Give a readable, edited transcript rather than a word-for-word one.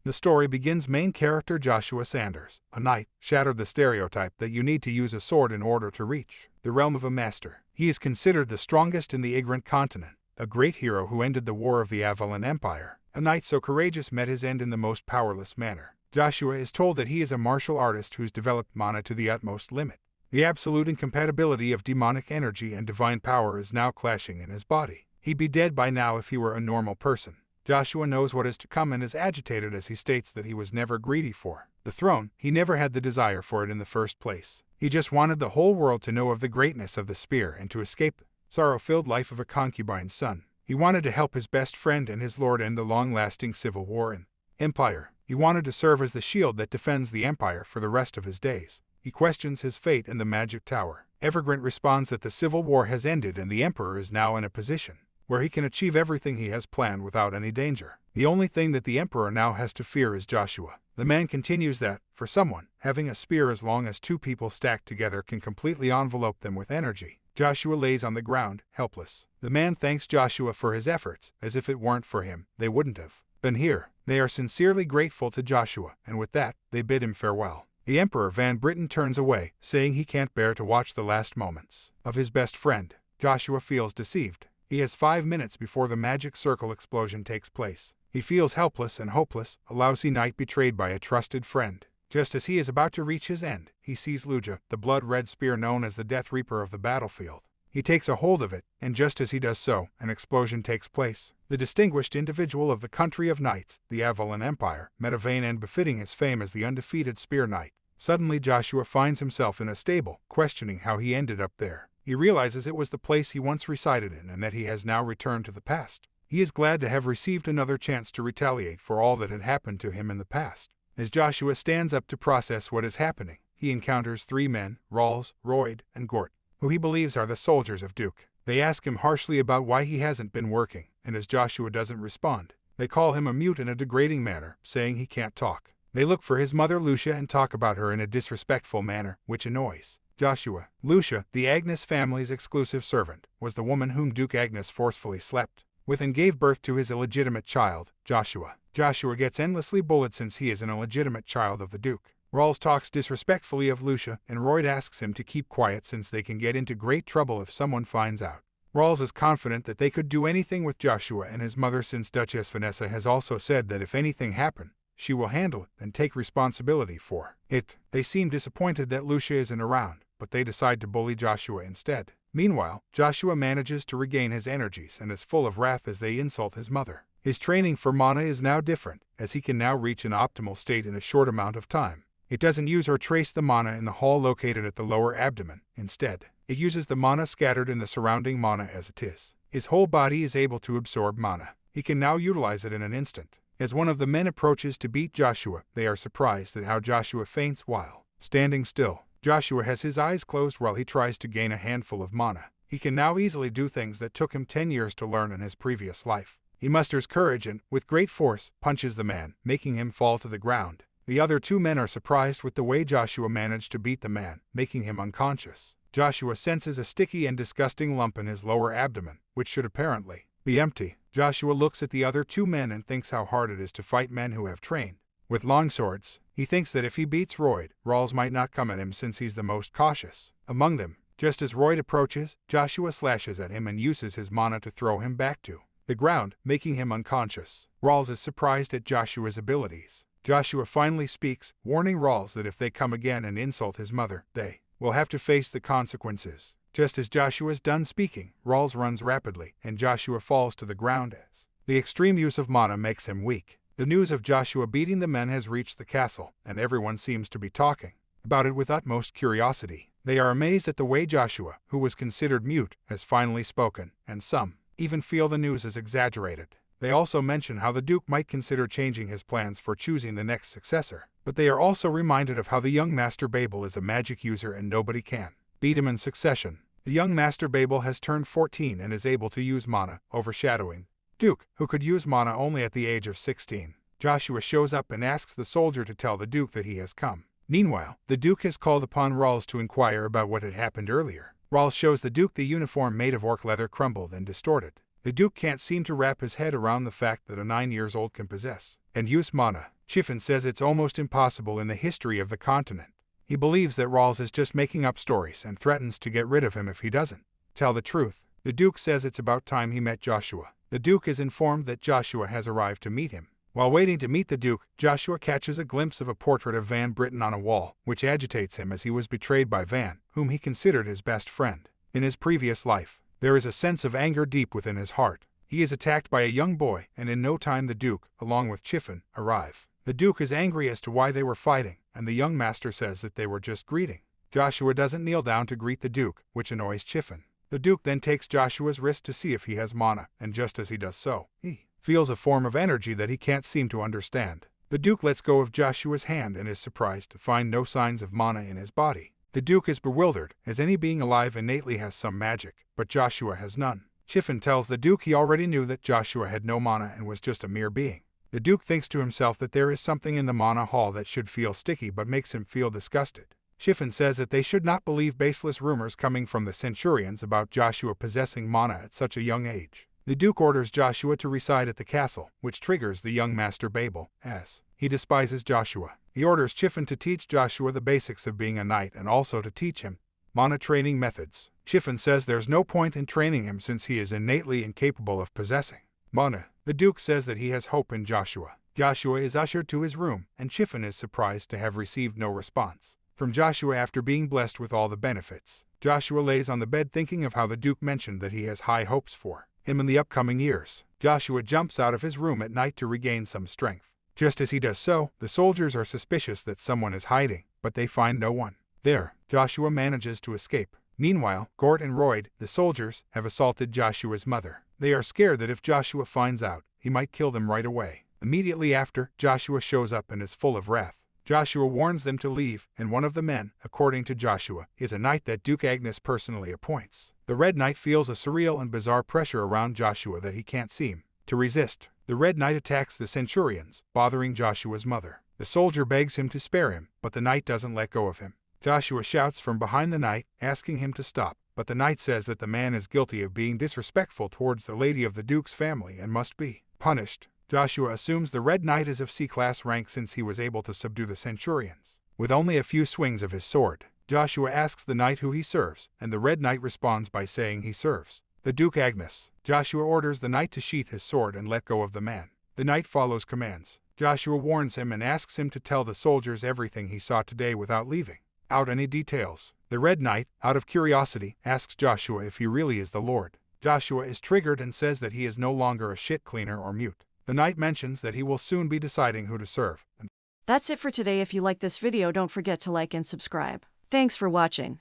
The story begins. Main character Joshua Sanders, a knight, shattered the stereotype that you need to use a sword in order to reach the realm of a master. He is considered the strongest in the Ignorant continent, a great hero who ended the war of the Avalon Empire. A knight so courageous met his end in the most powerless manner. Joshua is told that he is a martial artist who's developed mana to the utmost limit. The absolute incompatibility of demonic energy and divine power is now clashing in his body. He'd be dead by now if he were a normal person. Joshua knows what is to come and is agitated as he states that he was never greedy for the throne. He never had the desire for it in the first place. He just wanted the whole world to know of the greatness of the spear and to escape the sorrow-filled life of a concubine's son. He wanted to help his best friend and his lord end the long-lasting civil war in Empire. He wanted to serve as the shield that defends the Empire for the rest of his days. He questions his fate in the Magic Tower. Evergrant responds that the civil war has ended and the Emperor is now in a position where he can achieve everything he has planned without any danger. The only thing that the Emperor now has to fear is Joshua. The man continues that, for someone, having a spear as long as two people stacked together can completely envelope them with energy. Joshua lays on the ground, helpless. The man thanks Joshua for his efforts, as if it weren't for him, they wouldn't have been here. They are sincerely grateful to Joshua, and with that, they bid him farewell. The Emperor Van Britain turns away, saying he can't bear to watch the last moments of his best friend. Joshua feels deceived. He has 5 minutes before the magic circle explosion takes place. He feels helpless and hopeless, a lousy knight betrayed by a trusted friend. Just as he is about to reach his end, he sees Luja, the blood-red spear known as the Death Reaper of the battlefield. He takes a hold of it, and just as he does so, an explosion takes place. The distinguished individual of the country of knights, the Avalon Empire, met a vain end befitting his fame as the undefeated spear knight. Suddenly Joshua finds himself in a stable, questioning how he ended up there. He realizes it was the place he once resided in and that he has now returned to the past. He is glad to have received another chance to retaliate for all that had happened to him in the past. As Joshua stands up to process what is happening, he encounters 3 men, Rawls, Royd, and Gort, who he believes are the soldiers of Duke. They ask him harshly about why he hasn't been working, and as Joshua doesn't respond, they call him a mute in a degrading manner, saying he can't talk. They look for his mother Lucia and talk about her in a disrespectful manner, which annoys Joshua. Lucia, the Agnes family's exclusive servant, was the woman whom Duke Agnes forcefully slept with and gave birth to his illegitimate child, Joshua. Joshua gets endlessly bullied since he is an illegitimate child of the Duke. Rawls talks disrespectfully of Lucia, and Royd asks him to keep quiet since they can get into great trouble if someone finds out. Rawls is confident that they could do anything with Joshua and his mother since Duchess Vanessa has also said that if anything happened, she will handle it and take responsibility for it. They seem disappointed that Lucia isn't around, but they decide to bully Joshua instead. Meanwhile, Joshua manages to regain his energies and is full of wrath as they insult his mother. His training for mana is now different, as he can now reach an optimal state in a short amount of time. It doesn't use or trace the mana in the hall located at the lower abdomen. Instead, it uses the mana scattered in the surrounding mana as it is. His whole body is able to absorb mana. He can now utilize it in an instant. As one of the men approaches to beat Joshua, they are surprised at how Joshua faints while standing still. Joshua has his eyes closed while he tries to gain a handful of mana. He can now easily do things that took him 10 years to learn in his previous life. He musters courage and, with great force, punches the man, making him fall to the ground. The other 2 men are surprised with the way Joshua managed to beat the man, making him unconscious. Joshua senses a sticky and disgusting lump in his lower abdomen, which should apparently be empty. Joshua looks at the other 2 men and thinks how hard it is to fight men who have trained with long swords. He thinks that if he beats Royd, Rawls might not come at him since he's the most cautious among them. Just as Royd approaches, Joshua slashes at him and uses his mana to throw him back to the ground, making him unconscious. Rawls is surprised at Joshua's abilities. Joshua finally speaks, warning Rawls that if they come again and insult his mother, they will have to face the consequences. Just as Joshua is done speaking, Rawls runs rapidly, and Joshua falls to the ground as the extreme use of mana makes him weak. The news of Joshua beating the men has reached the castle, and everyone seems to be talking about it with utmost curiosity. They are amazed at the way Joshua, who was considered mute, has finally spoken, and some even feel the news is exaggerated. They also mention how the Duke might consider changing his plans for choosing the next successor, but they are also reminded of how the young Master Babel is a magic user and nobody can beat him in succession. The young Master Babel has turned 14 and is able to use mana, overshadowing Duke, who could use mana only at the age of 16. Joshua shows up and asks the soldier to tell the Duke that he has come. Meanwhile, the Duke has called upon Rawls to inquire about what had happened earlier. Rawls shows the Duke the uniform made of orc leather crumbled and distorted. The Duke can't seem to wrap his head around the fact that a 9 years old can possess and use mana. Chiffon says it's almost impossible in the history of the continent. He believes that Rawls is just making up stories and threatens to get rid of him if he doesn't tell the truth. The Duke says it's about time he met Joshua. The Duke is informed that Joshua has arrived to meet him. While waiting to meet the Duke, Joshua catches a glimpse of a portrait of Van Britten on a wall, which agitates him as he was betrayed by Van, whom he considered his best friend. In his previous life, there is a sense of anger deep within his heart. He is attacked by a young boy, and in no time the Duke, along with Chiffon, arrive. The Duke is angry as to why they were fighting, and the young master says that they were just greeting. Joshua doesn't kneel down to greet the Duke, which annoys Chiffon. The Duke then takes Joshua's wrist to see if he has mana, and just as he does so, he feels a form of energy that he can't seem to understand. The Duke lets go of Joshua's hand and is surprised to find no signs of mana in his body. The Duke is bewildered, as any being alive innately has some magic, but Joshua has none. Chiffon tells the Duke he already knew that Joshua had no mana and was just a mere being. The Duke thinks to himself that there is something in the mana hall that should feel sticky but makes him feel disgusted. Chiffon says that they should not believe baseless rumors coming from the Centurions about Joshua possessing mana at such a young age. The Duke orders Joshua to reside at the castle, which triggers the young master Babel, as he despises Joshua. He orders Chiffon to teach Joshua the basics of being a knight and also to teach him mana training methods. Chiffon says there's no point in training him since he is innately incapable of possessing mana. The Duke says that he has hope in Joshua. Joshua is ushered to his room, and Chiffon is surprised to have received no response from Joshua after being blessed with all the benefits. Joshua lays on the bed thinking of how the Duke mentioned that he has high hopes for him in the upcoming years. Joshua jumps out of his room at night to regain some strength. Just as he does so, the soldiers are suspicious that someone is hiding, but they find no one there. Joshua manages to escape. Meanwhile, Gort and Royd, the soldiers, have assaulted Joshua's mother. They are scared that if Joshua finds out, he might kill them right away. Immediately after, Joshua shows up and is full of wrath. Joshua warns them to leave, and one of the men, according to Joshua, is a knight that Duke Agnes personally appoints. The Red Knight feels a surreal and bizarre pressure around Joshua that he can't seem to resist. The Red Knight attacks the Centurions, bothering Joshua's mother. The soldier begs him to spare him, but the knight doesn't let go of him. Joshua shouts from behind the knight, asking him to stop, but the knight says that the man is guilty of being disrespectful towards the lady of the Duke's family and must be punished. Joshua assumes the Red Knight is of C-class rank since he was able to subdue the Centurions with only a few swings of his sword. Joshua asks the knight who he serves, and the Red Knight responds by saying he serves the Duke Agnes. Joshua orders the knight to sheath his sword and let go of the man. The knight follows commands. Joshua warns him and asks him to tell the soldiers everything he saw today without leaving out any details. The Red Knight, out of curiosity, asks Joshua if he really is the Lord. Joshua is triggered and says that he is no longer a shit cleaner or mute. The knight mentions that he will soon be deciding who to serve. That's it for today. If you like this video, don't forget to like and subscribe. Thanks for watching.